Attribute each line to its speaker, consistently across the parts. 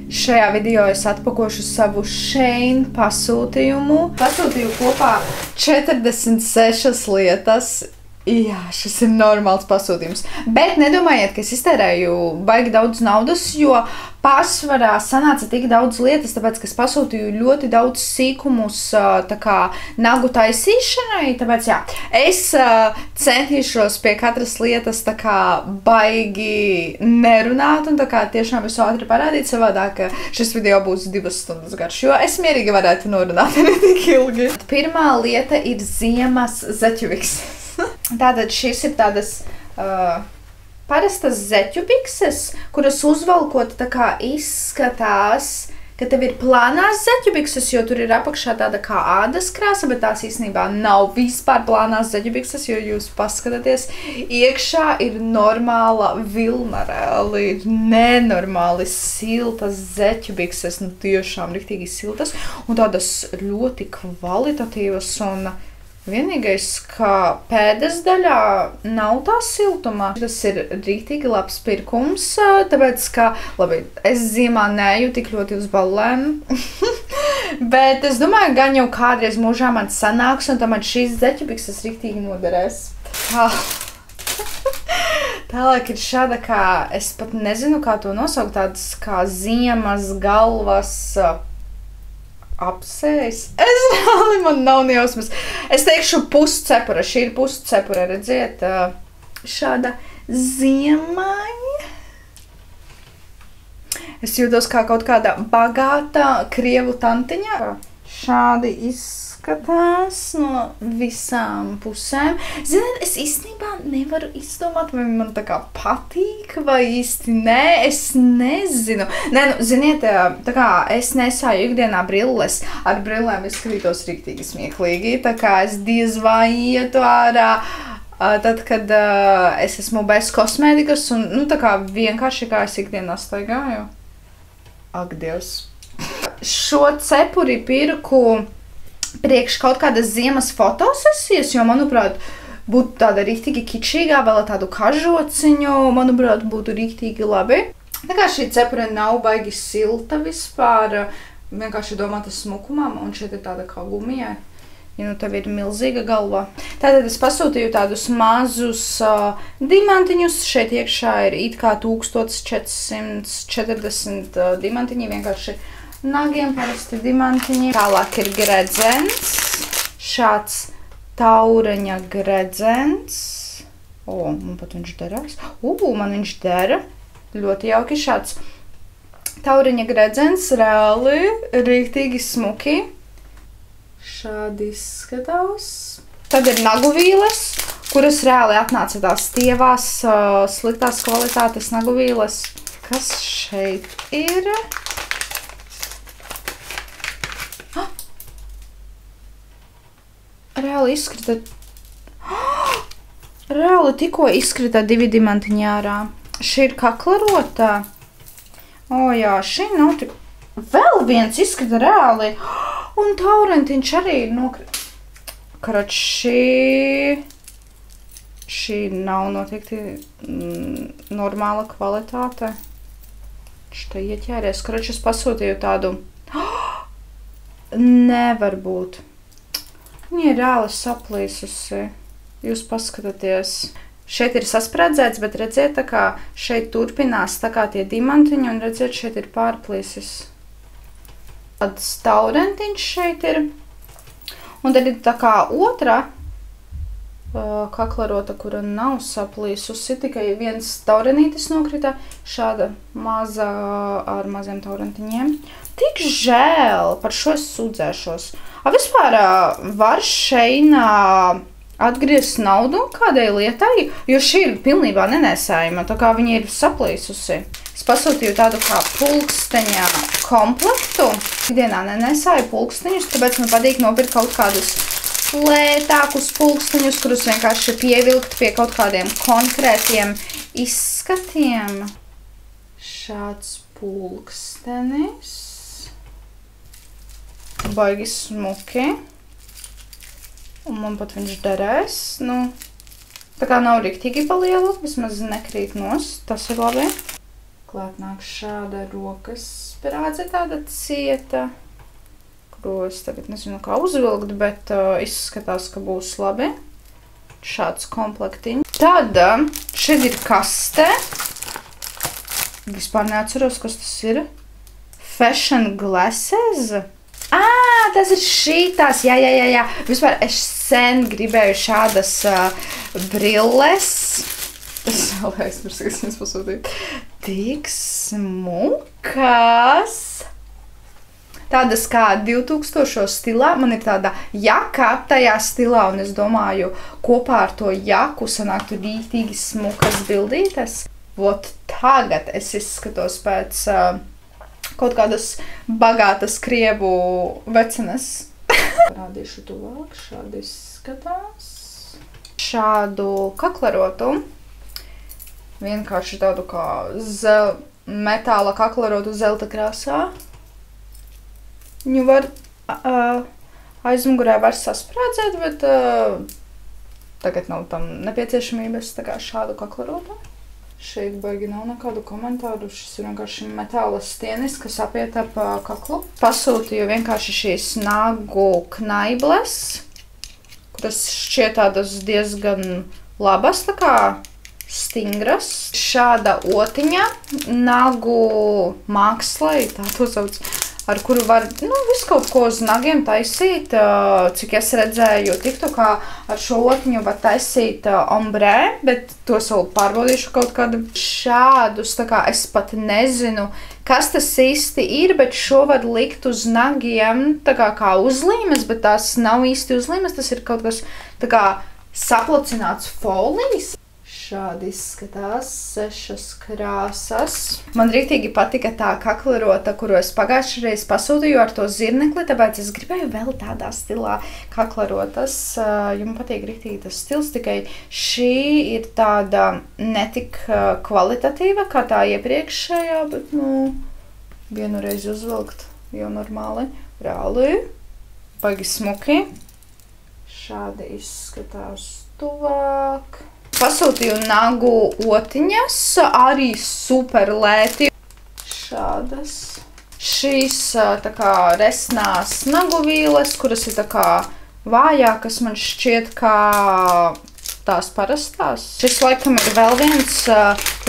Speaker 1: Šajā video es atpakošu savu Shein pasūtījumu. Pasūtīju kopā 46 lietas. Jā, šis ir normāls pasūtījums. Bet nedomājiet, ka es iztērēju baigi daudz naudas, jo pārsvarā sanāca tik daudz lietas, tāpēc, ka es pasūtīju ļoti daudz sīkumus tā kā nagu taisīšanai. Tāpēc, jā, es centīšos pie katras lietas tā kā baigi nerunāt un tā kā tiešām visu ātri parādīt, savādāk šis video būs 2 stundas garš, jo es mierīgi varētu norunāt ne tik ilgi. Pirmā lieta ir ziemas zeķuviks. Tātad šis ir tādas parastas zeķu bikses, kuras uzvalkot tā kā izskatās, ka tev ir plānās zeķu bikses, jo tur ir apakšā tāda kā ādas krāsa, bet tās īstenībā nav vispār plānās zeķu bikses, jo jūs paskatāties, iekšā ir normāla vilna, reāli ir nenormāli siltas zeķu bikses, nu tiešām riktīgi siltas un tādas ļoti kvalitatīvas un vienīgais, ka pēdas daļā nav tā siltumā. Tas ir rītīgi labs pirkums, tāpēc, ka, labi, es ziemā neju tik ļoti uz ballēm, bet es domāju, gan jau kādreiz mūžā man sanāks, un tā man šīs zeķubikses rītīgi noderēs. Tālāk ir šāda, kā, es pat nezinu, kā to nosaukt, tādas kā ziemas galvas apsējas. Es reāli, man nav nejausmas. Es teikšu puscepura. Šī ir puscepura, redziet, šāda ziemaņa. Es jūtos kā kaut kāda bagāta krievu tantiņa. Šādi izskatās no visām pusēm. Ziniet, es īstenībā nevaru izdomāt, vai man tā kā patīk, vai īsti nē, es nezinu. Nē, nu, ziniet, tā kā es nesāju ikdienā brilles, ar brillēm izskatītos riktīgi smieklīgi, tā kā es diez vai ietu ārā, tad, kad es esmu bez kosmētikas un, nu, tā kā vienkārši kā es ikdienā staigāju. Ak, Dievs. Šo cepuri pirku priekš kaut kādas ziemas fotosesijas, jo, manuprāt, būtu tāda riktīgi kičīgā, vēl tādu kažociņu, manuprāt, būtu riktīgi labi. Tā kā šī cepura nav baigi silta vispār, vienkārši domāta smukumam, un šeit ir tāda kā gumijai, ja nu tev ir milzīga galva. Tātad es pasūtīju tādus mazus dimantiņus, šeit iekšā ir it kā 1440 dimantiņi, vienkārši nagiem parasti dimantiņi. Tālāk ir gredzens, šāds taureņa gredzens. O, man pat viņš derās. Man viņš dera. Ļoti jauki šāds taureņa gredzens, reāli, riktīgi smuki. Šādi izskatās. Tad ir nagu vīles, kuras reāli atnāca tās stievās, sliktās kvalitātes nagu vīles. Kas šeit ir? Reāli izkrita. Reāli tikko izkrita 2 dimantiņi ārā. Šī ir kaklarotā. O jā, šī nav tik. Vēl viens izkrita reāli. Un taurentiņš arī ir nokrita. Karat šī nav noteikti normāla kvalitāte. Šitā ieķēries. Karat es pasūtīju tādu. Nevar būt. Viņa ir reāli saplīsusi. Jūs paskatāties. Šeit ir saspredzēts, bet redziet, tā kā šeit turpinās tā kā tie dimantiņi, un redziet, šeit ir pārplīsis. Tāds taurentiņš šeit ir. Un tad ir tā kā otra kaklarota, kura nav saplīsusi, tikai viens taurenītis nokrita, šāda maza ar maziem taurentiņiem. Tik žēl, par šo es sūdzēšos. Vispār var Sheinā atgriezt naudu kādai lietai, jo šī ir pilnībā nenēsājama, tā kā viņa ir saplīsusi. Es pasūtīju tādu kā pulksteņa komplektu. Ikdienā nenēsāju pulksteņus, tāpēc man patīk nopirkt kaut kādus lētākus pulksteņus, kurus vienkārši pievilkt pie kaut kādiem konkrētiem izskatiem. Šāds pulkstenis. Baigi smuki. Un man pat viņš derēs. Nu, tā kā nav riktīgi pa lielu, vismaz nekrīt nost. Tas ir labi. Klāt nāk šāda rokas sprādze, tāda cieta, kuru es tagad nezinu, kā uzvilkt, bet izskatās, ka būs labi. Šāds komplektiņš. Tad šeit ir kaste. Vispār neatceros, kas tas ir. Fashion glasses. Tas ir šitās, jā. Vispār es sen gribēju šādas brilles. Es vēl aizmirsu, kas viņas pasūtīju. Tik smukas. Tādas kā 2000 stilā. Man ir tāda jaka tajā stilā, un es domāju, kopā ar to jaku sanāktu rītīgi smukas bildītes. Vot tagad es izskatos pēc kaut kādas bagātas krievu vecenes. Parādīšu tuvāk, šādi izskatās. Šādu kaklarotu. Vienkārši tādu kā metāla kaklarotu zelta krāsā. Viņu var aizmugurē var sasprādzēt, bet tagad nav tam nepieciešamības, tā kā šādu kaklarotu. Šeit baigi nav nekādu komentāru. Šis ir vienkārši metāla stienis, kas apiet ap kaklu. Pasūtīju vienkārši šīs nagu knaibles, kuras šķiet tādas diezgan labas, tā kā stingras. Šāda otiņa nagu mākslai, tā to sauc, ar kuru var, visu kaut ko uz nagiem taisīt. Cik es redzēju TikTokā, ar šo otiņu var taisīt ombrē, bet tos vēl pārbaudīšu kaut kādu. Šādus, tā kā es pat nezinu, kas tas īsti ir, bet šo var likt uz nagiem, tā kā uzlīmes, bet tās nav īsti uzlīmes, tas ir kaut kas tā kā saplacināts folijas. Šādi izskatās 6 krāsas. Man rīktīgi patika tā kaklarota, kuru es pagājušreiz pasūtīju ar to zirnekli, tāpēc es gribēju vēl tādā stilā kaklarotas. Ja man patīk rīktīgi tas stils, tikai šī ir tāda netik kvalitatīva kā tā iepriekšējā, bet, vienu reizi uzvilkt jau normāli. Reāli. Baigi smuki. Šādi izskatās tuvāk. Pasūtīju nagu otiņas, arī super lēti. Šādas. Šīs tā kā resnās nagu vīles, kuras ir tā kā vājākas, man šķiet kā tās parastās. Šis laikam ir vēl viens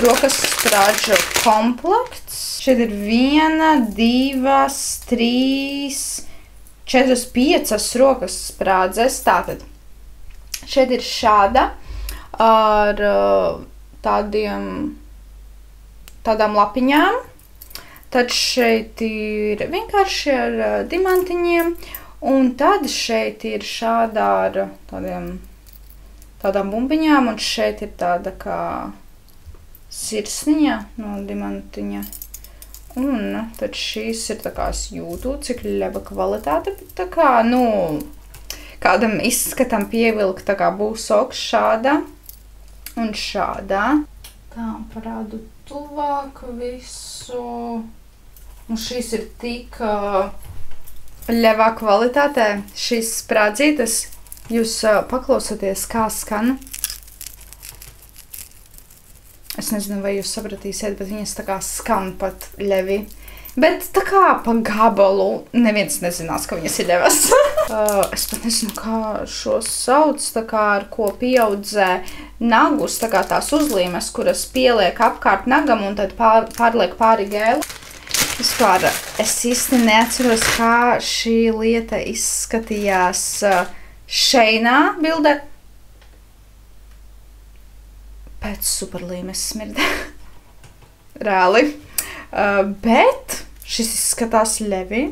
Speaker 1: rokas sprādžu komplekts. Šeit ir 1, 2, 3, 4, 5 rokas sprādzes. Tātad šeit ir šāda. Ar tādām lapiņām. Tad šeit ir vienkārši ar dimantiņiem. Un tad šeit ir šādā ar tādām bumbiņām. Un šeit ir tāda kā sirsniņa no dimantiņa. Un tad šīs ir tā kā es jūtu, cik laba kvalitāte. Bet tā kā, kādam izskatam pievilkt, tā kā būs oks šāda. Un šādā. Tā, parādu tuvāk visu. Un šīs ir tik ļevā kvalitātē. Šīs sprādzītes, jūs paklausieties, kā skan. Es nezinu, vai jūs sapratīsiet, bet viņas tā kā skan pat ļevi. Bet tā kā pa gabalu neviens nezinās, ka viņas ir ļevas. Es pat nezinu, kā šos sauc, tā kā ar ko pieaudzē nagus, tā kā tās uzlīmes, kuras pieliek apkārt nagam un tad pārliek pāri gēli. Vispār es īsti neatceros, kā šī lieta izskatījās šeinā bildē. Pēc superlīmes smirda. Reāli. Bet šis izskatās ļevi.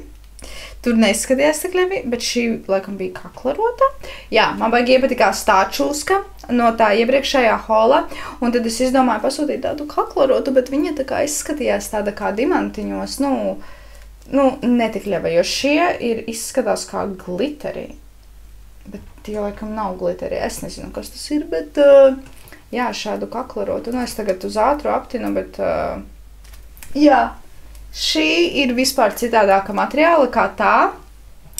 Speaker 1: Tur neizskatījās tik ļevi, bet šī laikam bija kaklarota. Jā, man baigi iepatikās tā čūska no tā iepriekšējā hola. Un tad es izdomāju pasūtīt tādu kaklarotu, bet viņa tā kā izskatījās tāda kā dimantiņos. Netik ļeva, jo šie izskatās kā gliteri. Bet tie laikam nav gliteri. Es nezinu, kas tas ir, bet jā, šādu kaklarotu. Es tagad uz ātru aptinu, bet jā. Šī ir vispār citādāka materiāla kā tā,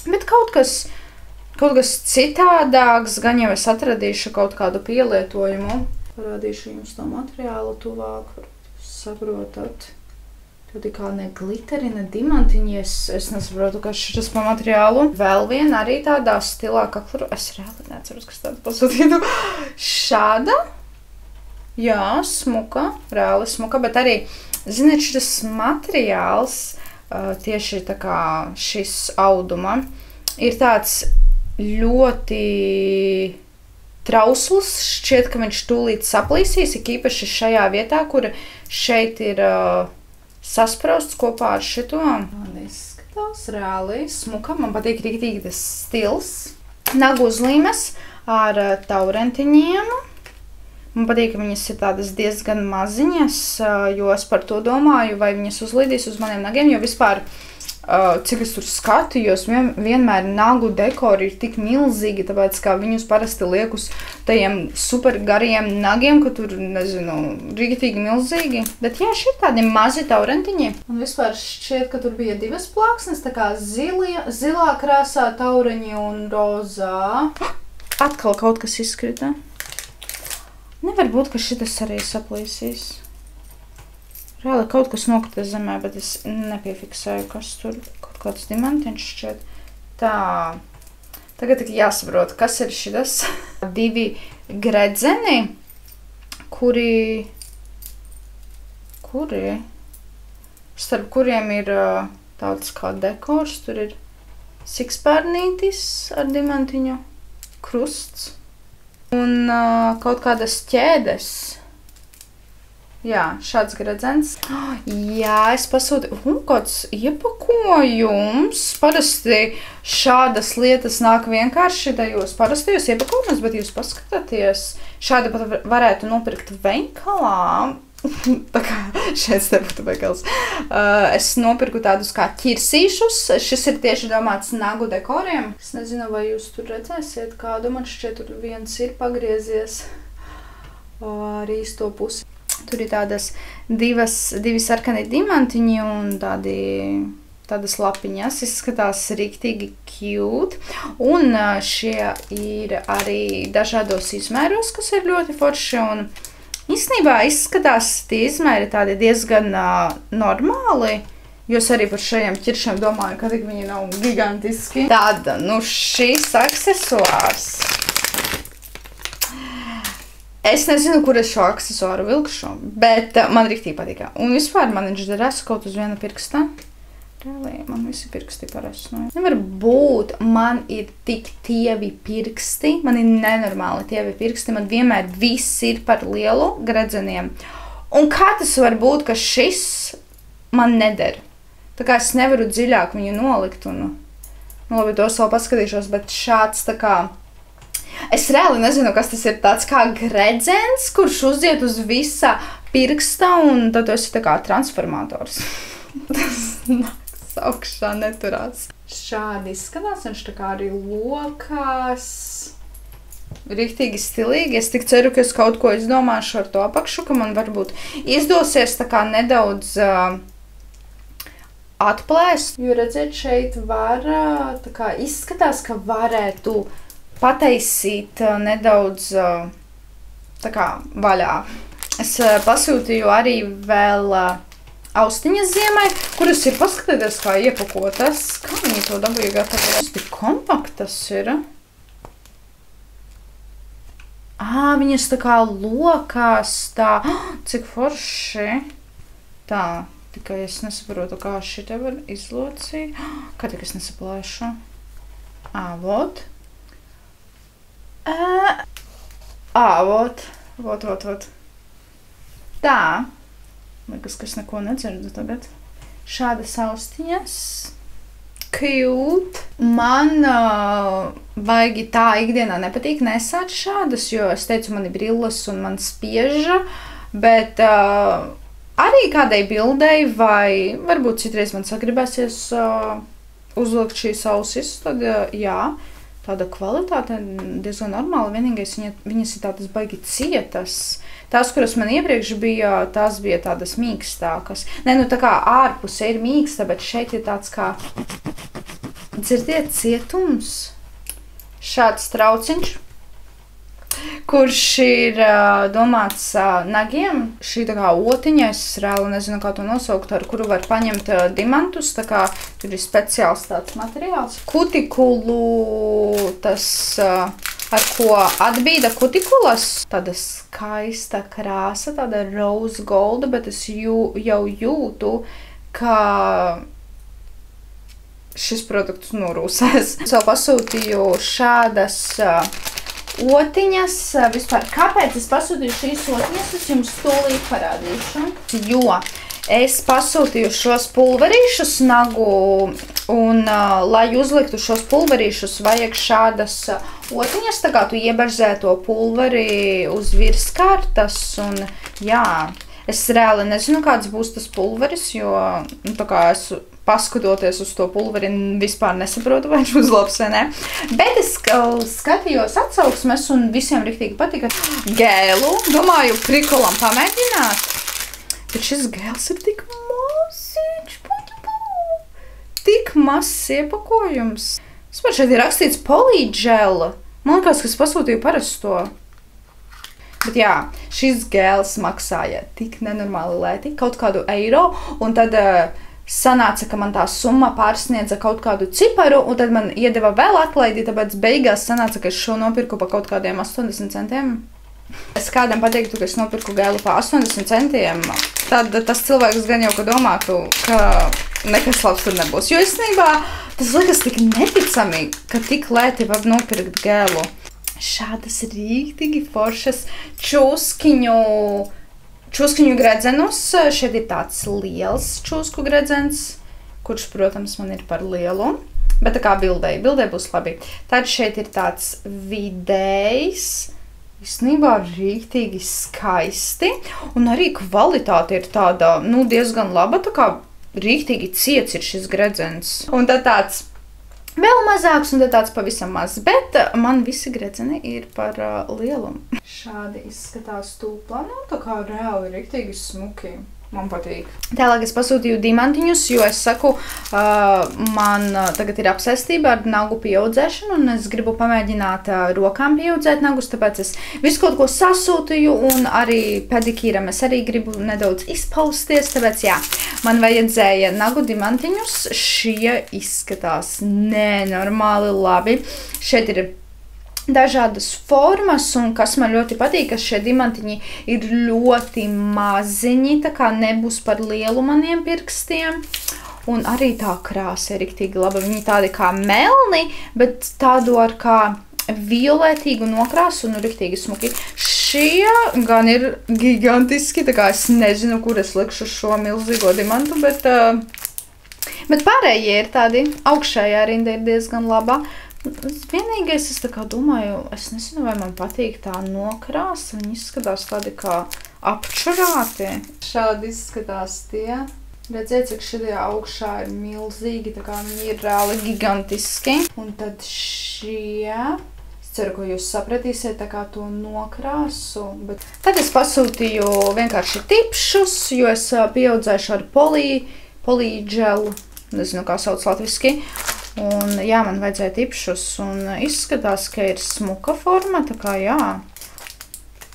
Speaker 1: bet kaut kas citādāks, gan jau es atradīšu kaut kādu pielietojumu. Parādīšu jums to materiālu tuvāk, saprotat. Ļoti kā ne gliteri, ne dimantiņi. Es nesaprotu, kas šis pa materiālu. Vēl viena arī tādā stilā kaklu. Es reāli neceros, kas tādu pasūtītu. Šāda. Jā, smuka. Reāli smuka, bet arī, ziniet, šis materiāls, tieši tā kā šis auduma, ir tāds ļoti trausls. Šķiet, ka viņš tūlīt saplīsīs, ik īpaši šajā vietā, kur šeit ir sasprausts kopā ar šito. Man izskatās reāli smuka. Man patīk rīktīgi tas stils. Nagu uzlīmes ar taurentiņiem. Man patīk, ka viņas ir tādas diezgan maziņas, jo es par to domāju, vai viņas uzlīdīs uz maniem nagiem, jo vispār, cik es tur skatījos, vienmēr nagu dekori ir tik milzīgi, tāpēc, kā viņus parasti liek uz tajiem super gariem nagiem, ka tur, nezinu, rīktīgi milzīgi. Bet jā, šī ir tādi mazi taurentiņi. Un vispār šķiet, ka tur bija divas plāksnes, tā kā zilā krāsā taureņi un rozā. Atkal kaut kas izkrita. Nevar būt, ka šitas arī saplīsīs. Reāli kaut kas nokrita zemē, bet es nepiefiksēju, kas tur. Kaut kāds dimantiņš šķiet. Tā. Tagad tik jāsaprot, kas ir šitas. Divi gredzeni, kuri, starp kuriem ir tāds kā dekors. Tur ir sikspārnītis ar dimantiņu, krusts. Un kaut kādas ķēdes. Jā, šāds gredzens. Jā, es pasūtīju kāds iepakojums. Parasti šādas lietas nāk vienkārši tajos parastajos iepakojumus, bet jūs paskatāties. Šādi pat varētu nopirkt veikalā. Tā kā šeit nebūtu veikals. Es nopirku tādus kā ķirsīšus. Šis ir tieši domāts nagu dekoriem. Es nezinu, vai jūs tur redzēsiet kādu. Man šķiet, tur viens ir pagriezies ar īsto pusi. Tur ir divi sarkani dimantiņi un tādas lapiņas. Izskatās riktīgi cute. Un šie ir arī dažādos izmēros, kas ir ļoti forši. Un īstenībā izskatās tie izmēri tādi diezgan normāli. Jo es arī par šajiem ķiršiem domāju, ka tik viņi nav gigantiski. Tāda, šis aksesuārs. Es nezinu, kur es šo aksesuāru vilkšu, bet man riktīgi patīk. Un vispār man viņš derās kaut uz viena pirksta. Reāli, man visi pirksti parasti. Nevar būt, man ir tik tievi pirksti, man ir nenormāli tievi pirksti, man vienmēr viss ir par lielu gredzeniem. Un kā tas var būt, ka šis man neder? Tā kā es nevaru dziļāk viņu nolikt un, labi, tos vēl paskatīšos, bet šāds tā kā, es reāli nezinu, kas tas ir tāds kā gredzens, kurš uziet uz visa pirksta un tad tu esi tā kā transformators. Tas augšā neturās. Šādi izskatās, viņš tā kā arī lokās. Riktīgi stilīgi. Es tik ceru, ka es kaut ko izdomāšu ar to apakšu, ka man varbūt izdosies tā kā nedaudz atplēst. Jo redziet, šeit var, tā kā izskatās, ka varētu pataisīt nedaudz tā kā vaļā. Es pasūtīju arī vēl austiņas ziemai, kuras ir, paskatieties, kā iepakotas. Kā viņi to dabūja gatavot? Tas tik kompaktas ir. Viņas tā kā lokās tā. Cik forši. Tā, tikai es nesaprotu, kā šite var izlocīt. Kā tik es nesaplēšu? Vot. Vot. Tā. Liekas, ka es neko nedzirdu tagad. Šādas austiņas. Cute. Man baigi tā ikdienā nepatīk nesāt šādas, jo es teicu, man ir brilles un man spieža, bet arī kādai bildei vai varbūt citreiz man sagribēsies uzlikt šīs ausis, tad jā. Tāda kvalitāte diezgan normāla, vienīgais viņas ir tādas baigi cietas. Tās, kuras man iepriekš bija, tās bija tādas mīkstākas. Nē, tā kā ārpusē ir mīksta, bet šeit ir tāds kā, dzirdiet, cietums. Šāds trauciņš. kurš ir domāts nagiem. Šī tā kā otiņa, es reāli nezinu, kā to nosaukt, ar kuru var paņemt dimantus, tā kā tur ir speciāls tāds materiāls. Kutikulu tas, ar ko atbīda kutikulas, tāda skaista krāsa, tāda rose golda, bet es jau jūtu, ka šis produkts norūsēs. Es vēl pasūtīju šādas otiņas. Vispār, kāpēc es pasūtīju šīs otiņas, es jums tūlīt parādīšu. Jo es pasūtīju šos pulverīšus nagu, un, lai uzliktu šos pulverīšus, vajag šādas otiņas, tā kā tu ieberzē to pulveri uz virskartas, un jā, es reāli nezinu, kāds būs tas pulveris, jo, tā kā es paskatoties uz to pulveri, vispār nesaprotu, vai viņš būs labs vai ne. Bet es skatījos atsauksmes un visiem riktīgi patika gēlu. Domāju, prikolam pamēģināt. Bet šis gēls ir tik maziņš. Tik mazs iepakojums. Vispār šeit ir rakstīts polīdžela. Man liekas, ka es pasūtīju parasto. Bet jā, šis gēls maksāja tik nenormāli lēti, kaut kādu eiro, un tad sanāca, ka man tā summa pārsniedza kaut kādu ciparu, un tad man iedeva vēl atlaidi, tāpēc beigās sanāca, ka es šo nopirku pa kaut kādiem 80 centiem. Es kādam pateiktu, ka es nopirku gēlu pa 80 centiem, tad tas cilvēks gan jau, ka domātu, ka nekas labs tur nebūs. Jo īstenībā tas liekas tik neticami, ka tik lēti var nopirkt gēlu. Šādas rīktīgi foršas čūskiņu gredzenus. Šeit ir tāds liels čūsku gredzens, kurš, protams, man ir par lielu, bet tā kā bildē būs labi. Tad šeit ir tāds vidējs, īstenībā rīktīgi skaisti, un arī kvalitāte ir tāda, diezgan laba, tā kā rīktīgi ciets ir šis gredzens. Un tad tāds vēl mazāks, un tad tāds pavisam mazs, bet man visi gredzeni ir par lielumu. Šādi izskatās tūplānā, tā kā reāli riktīgi smuki. Man patīk. Tālāk es pasūtīju dimantiņus, jo es saku, man tagad ir apsēstība ar nagu pieaudzēšanu, un es gribu pamēģināt rokām pieaudzēt nagus, tāpēc es visu kaut ko sasūtīju, un arī pedikīram es arī gribu nedaudz izpausties, tāpēc jā, man vajadzēja nagu dimantiņus. Šie izskatās nenormāli labi. Šeit ir dažādas formas, un kas man ļoti patīk, ka šie dimantiņi ir ļoti maziņi, tā kā nebūs par lielu maniem pirkstiem. Un arī tā krāsa ir riktīgi laba. Viņi tādi kā melni, bet tādu ar kā violetīgu nokrāsu un riktīgi smuki. Šie gan ir gigantiski, tā kā es nezinu, kur es likšu šo milzīgo dimantu, bet pārējie ir tādi. Augšējā rinda ir diezgan laba. Vienīgais, es tā kā domāju, es nezinu, vai man patīk tā nokrāsa. Viņi izskatās tādi kā apčurāti. Šādi izskatās tie. Redziet, cik šie augšā ir milzīgi, tā kā viņi ir reāli gigantiski. Un tad šie, es ceru, ko jūs sapratīsiet, tā kā to nokrāsu. Bet tad es pasūtīju vienkārši tipšus, jo es pieaudzēšu ar polīdželu, nezinu, kā sauc latviski. Un jā, man vajadzēja tipšus, un izskatās, ka ir smuka forma, tā kā jā.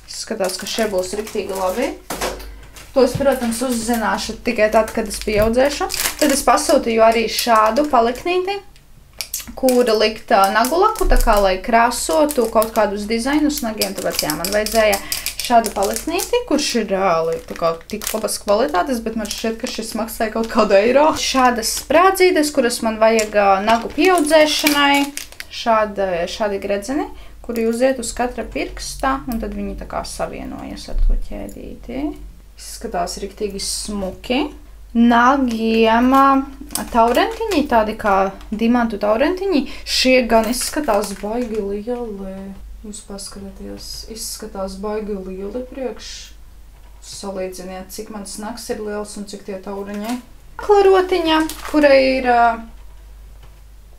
Speaker 1: Izskatās, ka šie būs riktīgi labi. To es, protams, uzzināšu tikai tad, kad es pieaudzēšu. Tad es pasūtīju arī šādu paliknīti, kura likt nagu laku, tā kā, lai krāsotu kaut kādus dizainus nagiem, tāpēc jā, man vajadzēja šādu paliknīti, kurš ir reāli tik labas kvalitātes, bet man šķiet, ka šis maksāja kaut kādu eiro. Šādas sprādzītes, kuras man vajag nagu pieaudzēšanai, šādi gredzeni, kuri uziet uz katra pirksta, un tad viņi tā kā savienojas ar to ķēdīti. Izskatās riktīgi smuki. Nagiem taurentiņi, tādi kā dimantu taurentiņi, šie gan izskatās baigi lieli. Jūs paskatieties, izskatās baigi lieli priekš. Salīdziniet, cik mans nags ir liels un cik tie tauriņi. Klarotiņa, kura ir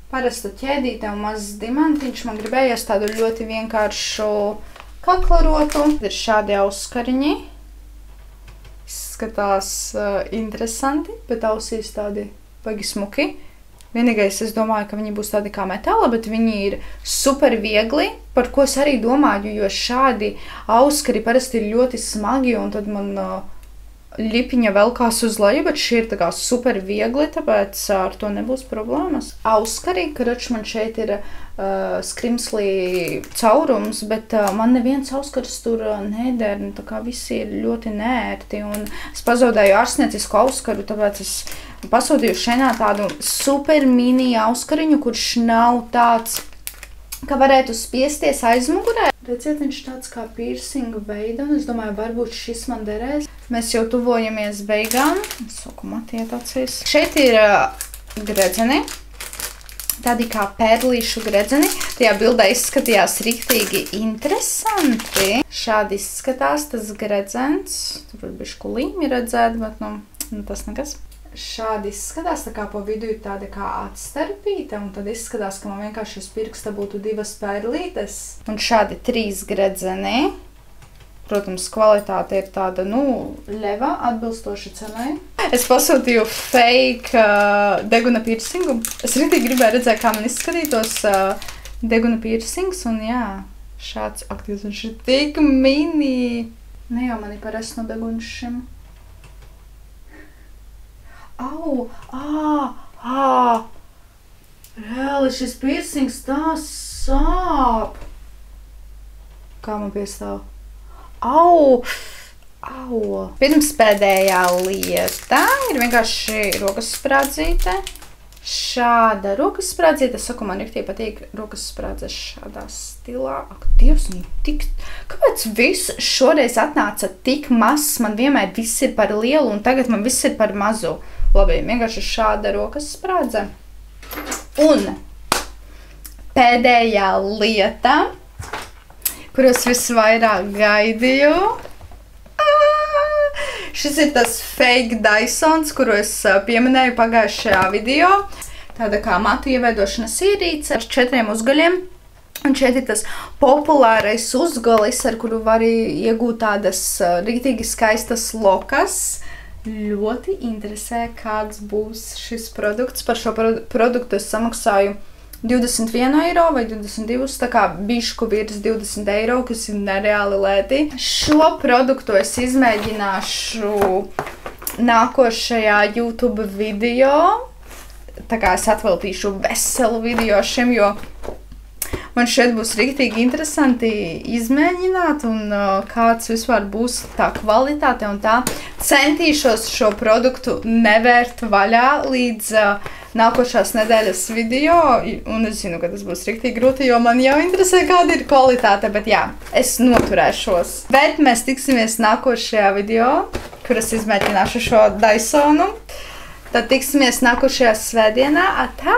Speaker 1: parasta ķēdīte un mazs dimantiņš. Man gribējās tādu ļoti vienkāršu kaklarotu. Ir šādi auskariņi. Izskatās interesanti, bet ausīs tādi baigi smuki. Vienīgais, es domāju, ka viņi būs tādi kā metāla, bet viņi ir super viegli, par ko es arī domāju, jo šādi auskari parasti ir ļoti smagi, un tad man ļipiņa velkās uz leju, bet šie ir tā kā super viegli, tāpēc ar to nebūs problēmas. Auskari, karač man šeit ir skrimslī caurums, bet man neviens auskars tur neder, tā kā visi ir ļoti nērti, un es pazaudēju ārstniecisku auskaru, tāpēc es pasūtīju šeit tādu super mini auskariņu, kurš nav tāds, ka varētu spiesties aizmugurē. Redziet, viņš tāds kā piercingu veida, un es domāju, varbūt šis man derēs. Mēs jau tuvojamies beigām. Soku matiet acīs. Šeit ir gredzeni, tādi kā pērlīšu gredzeni. Tajā bildē izskatījās riktīgi interesanti. Šādi izskatās tas gredzens. Tur var bišku līmi redzēt, bet nu tas nekas. Šādi izskatās, tā kā pa vidu ir tāda kā atstarpīta, un tad izskatās, ka man vienkārši uz pirksta būtu 2 pērlītes. Un šādi 3 gredzeni. Protams, kvalitāte ir tāda, ļeva, atbilstoša cenai. Es pasūtīju fake deguna piercingu. Es rītīgi gribēju redzēt, kā man izskatītos deguna piercings, un jā, šāds aktīvs, viņš ir tik mini. Ne jau man ir parasti no degunas šim. Au, reāli šis piercings tā sāp. Kā man piestāv? Au. Pirms pēdējā lieta ir vienkārši rokas sprādzīte. Šāda rokas sprādzīte, es saku, man riktīgi patīk rokas sprādzes šādā stilā. Ak, Dievs, kāpēc viss šoreiz atnāca tik mazs? Man vienmēr viss ir par lielu, un tagad man viss ir par mazu. Labi, vienkārši šāda rokas sprādze. Un pēdējā lieta, kuras visvairāk gaidīju. Šis ir tas fake Dysons, kuru es pieminēju pagājušajā video. Tāda kā matu ieveidošanas ierīce ar 4 uzgaļiem. Un šeit ir tas populārais uzgalis, ar kuru var iegūt tādas riktīgi skaistas lokas. Ļoti interesē, kāds būs šis produkts. Par šo produktu es samaksāju 21 eiro vai 22, tā kā bišku virs 20 eiro, kas ir nereāli lēti. Šo produktu es izmēģināšu nākošajā YouTube video. Tā kā es atveltīšu veselu video šim, jo man šeit būs riktīgi interesanti izmēģināt, un kāds vispār būs tā kvalitāte un tā. Centīšos šo produktu nevērt vaļā līdz nākošās nedēļas video, un es zinu, ka tas būs riktīgi grūti, jo man jau interesē, kāda ir kvalitāte, bet jā, es noturēšos. Bet mēs tiksimies nākošajā video, kuras izmēģināšu šo Dysonu. Tad tiksimies nākošajā svētdienā. Atā!